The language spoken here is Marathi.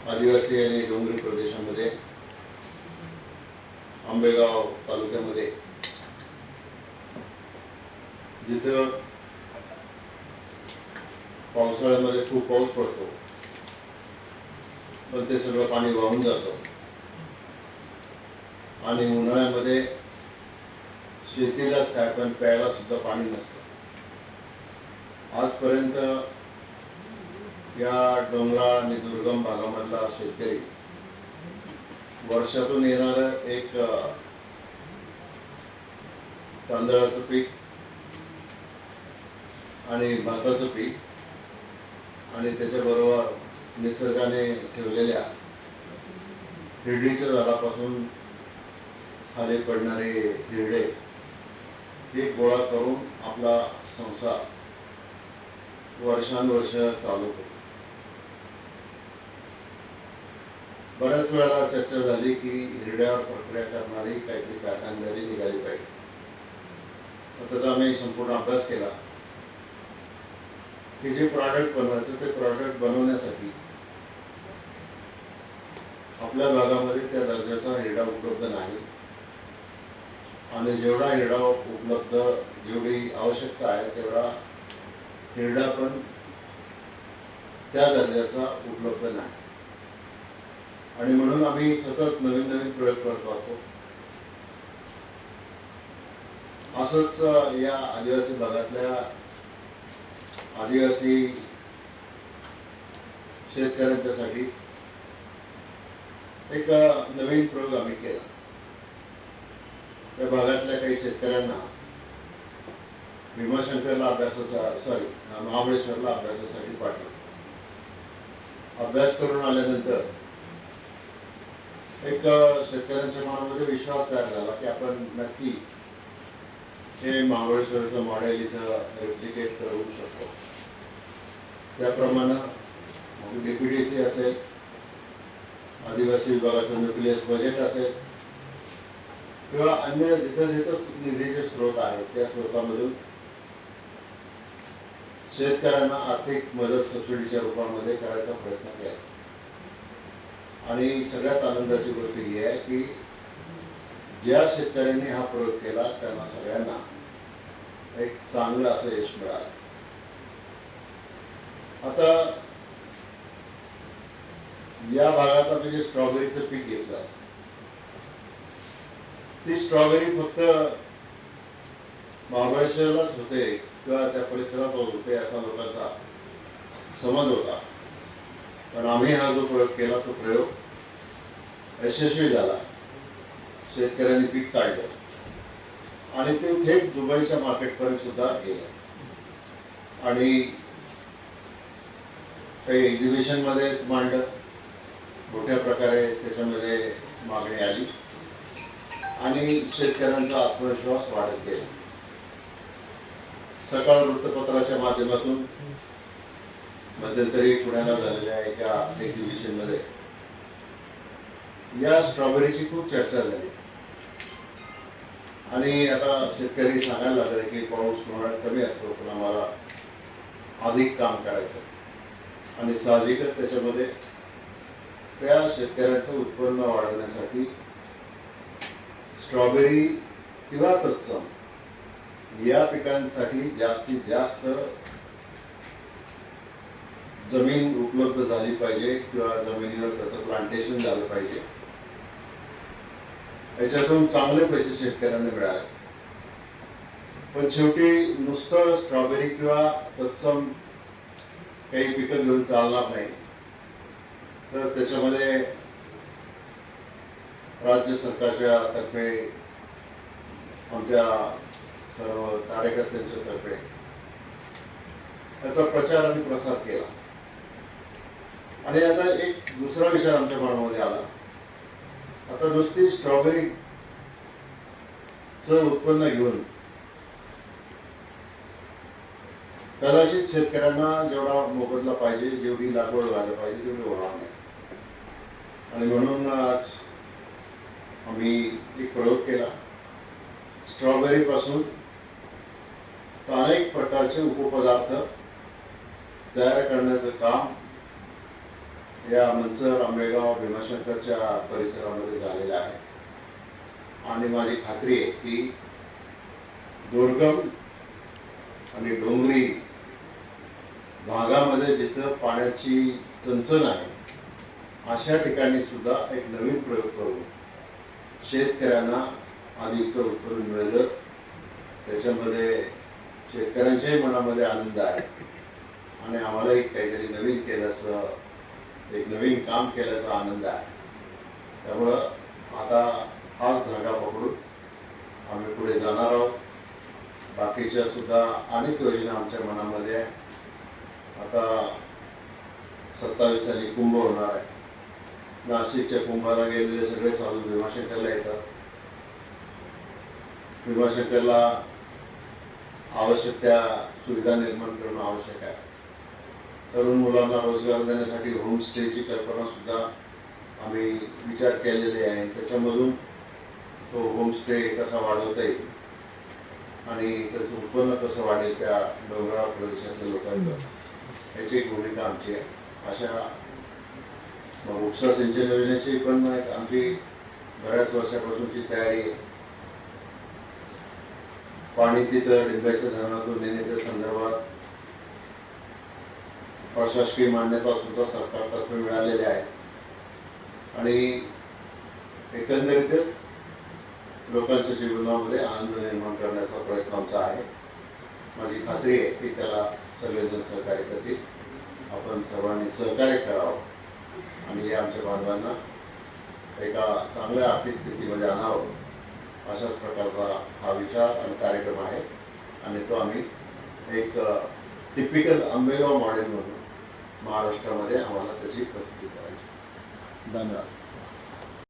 आदिवासी आणि डोंगरी प्रदेशामध्ये आंबेगाव तालुक्यामध्ये जिथं पावसाळ्यामध्ये खूप पाऊस पडतो पण ते सगळं पाणी वाहून जातं आणि उन्हाळ्यामध्ये शेतीलाच काय पण प्यायला सुद्धा पाणी नसतं. आजपर्यंत या डोंगराळ आणि दुर्गम भागामधला शेतकरी वर्षातून येणारं एक तांदळाचं पीक आणि भाताचं पीक आणि त्याच्याबरोबर निसर्गाने ठेवलेल्या हिरडीच्या झाडापासून खाली पडणारे हिरडे हे गोळा करून आपला संसार वर्षानुवर्ष चालू होतो. बऱ्याच वेळा चर्चा झाली की हिरड्यावर प्रक्रिया करणारी काहीतरी कारखानदारी निघाली पाहिजे. त्याचा आम्ही संपूर्ण अभ्यास केला की जे प्रॉडक्ट बनवायचं ते प्रॉडक्ट बनवण्यासाठी आपल्या भागामध्ये त्या दर्जाचा हिरडा उपलब्ध नाही आणि जेवढा हिरडा उपलब्ध, जेवढी आवश्यकता आहे तेवढा हिरडा पण त्या दर्जाचा उपलब्ध नाही आणि म्हणून आम्ही सतत नवीन नवीन प्रयोग करत असतो. असंच या आदिवासी भागातल्या आदिवासी शेतकऱ्यांच्यासाठी एक नवीन प्रयोग आम्ही केला. त्या भागातल्या काही शेतकऱ्यांना भीमाशंकरला महाबळेश्वरला अभ्यासासाठी पाठवलं. अभ्यास करून आल्यानंतर एक शेतकऱ्यांच्या मनामध्ये विश्वास तयार झाला की आपण नक्की हे महाबळेश्वरचं मॉडेल इथं रेप्लिकेट करू शकतो. त्याप्रमाणे DPDC असेल, आदिवासी विभागाचं न्यूक्लियस बजेट असेल किंवा अन्य जिथं जिथं निधीचे स्रोत आहेत त्या स्रोतामधून शेतकऱ्यांना आर्थिक मदत सबसिडीच्या रूपामध्ये करायचा प्रयत्न केला. आणि सगळ्यात आनंदाची गोष्ट ही आहे की ज्या शेतकऱ्यांनी हा प्रयोग केला त्यांना सगळ्यांना एक चांगलं असं यश मिळालं. आता या भागात आम्ही जे स्ट्रॉबेरीचं पीक घेतलं, ती स्ट्रॉबेरी फक्त महाबळेश्वरलाच होते किंवा त्या परिसरात होते असा लोकांचा समज होता. पण आम्ही हा जो प्रयोग केला तो प्रयोग यशस्वी झाला. शेतकऱ्यांनी पीक काढलं आणि ते थेट दुबईच्या मार्केटपर्यंत सुद्धा गेलं आणि काही एक्झिबिशन मध्ये मांडलं. मोठ्या प्रकारे त्याच्यामध्ये मागणी आली आणि शेतकऱ्यांचा आत्मविश्वास वाढत गेला. सकाळ वृत्तपत्राच्या माध्यमातून मध्यंतरी पुण्याला झालेल्या एका एक्झिबिशन मध्ये या स्ट्रॉबेरीची खूप चर्चा झाली आणि आता शेतकरी सांगायला लागले की पाऊस उन्हाळ्यात कमी असतो पण आम्हाला अधिक काम करायचं आणि साहजिकच त्याच्यामध्ये त्या शेतकऱ्यांचं उत्पन्न वाढवण्यासाठी स्ट्रॉबेरी किंवा तत्सम या पिकांसाठी जास्तीत जास्त जमीन उपलब्ध झाली पाहिजे किंवा जमिनीवर त्याचं प्लांटेशन झालं पाहिजे. याच्यातून चांगले पैसे शेतकऱ्यांना मिळाले. पण शेवटी नुसतं स्ट्रॉबेरी किंवा तत्सम काही पिकं घेऊन चालणार नाही. तर त्याच्यामध्ये राज्य सरकारच्या तर्फे आमच्या सर्व कार्यकर्त्यांच्या तर्फे त्याचा प्रचार आणि प्रसार केला. आणि आता एक दुसरा विचार आमच्या मनामध्ये आला. आता नुसती स्ट्रॉबेरीचं उत्पन्न घेऊन कदाचित शेतकऱ्यांना जेवढा मोबदला पाहिजे, जेवढी लागवड व्हायला पाहिजे तेवढी होणार नाही. आणि म्हणून आज आम्ही एक प्रयोग केला. स्ट्रॉबेरी पासून अनेक प्रकारचे उपपदार्थ तयार करण्याचं काम या मंचर, आंबेगाव, भीमाशंकरच्या परिसरामध्ये झालेलं आहे. आणि माझी खात्री आहे की दुर्गम आणि डोंगरी भागामध्ये जिथं पाण्याची चणचण आहे अशा ठिकाणी सुद्धा एक नवीन प्रयोग करून शेतकऱ्यांना अधिकचं उत्पन्न मिळालं. त्याच्यामध्ये शेतकऱ्यांच्याही मनामध्ये आनंद आहे आणि आम्हालाही काहीतरी नवीन केल्याचं, एक नवीन काम केल्याचा आनंद आहे. त्यामुळं आता हाच धागा पकडून आम्ही पुढे जाणार आहोत. बाकीच्या सुद्धा अनेक योजना आमच्या मनामध्ये आहे. आता 27 साली कुंभ होणार आहे. नाशिकच्या कुंभाला गेलेले सगळे साधू भीमाशंकरला येतात. भीमाशंकरला आवश्यक त्या सुविधा निर्माण करणं आवश्यक आहे. तरुण मुलांना रोजगार देण्यासाठी होमस्टेची कल्पना सुद्धा आम्ही विचार केलेले आहे. त्याच्यामधून तो होमस्टे कसा वाढवता येईल आणि त्याचं उत्पन्न कसं वाढेल त्या डोंगराळ प्रदेशातल्या लोकांचं, याची एक भूमिका आमची आहे. अशा उपसा सिंचन योजनेची पण आमची बऱ्याच वर्षापासूनची तयारी आहे. पाणी तिथं डिंब्याच्या धरणातून नेणे त्या संदर्भात प्रशासकीय मान्यता सुद्धा सरकारतर्फे मिळालेली आहे आणि एकंदरीतच लोकांच्या जीवनामध्ये आनंद निर्माण करण्याचा प्रयत्न आमचा आहे. माझी खात्री आहे की त्याला सगळेजण सहकार्य करतील. आपण सर्वांनी सहकार्य करावं आणि या आमच्या बांधवांना एका चांगल्या आर्थिक स्थितीमध्ये आणावं, अशाच प्रकारचा हा विचार आणि कार्यक्रम आहे. आणि तो आम्ही एक टिपिकल आंबेगाव मॉडेलमधून महाराष्ट्रामध्ये आम्हाला त्याची प्रसिद्धी करायची. धन्यवाद.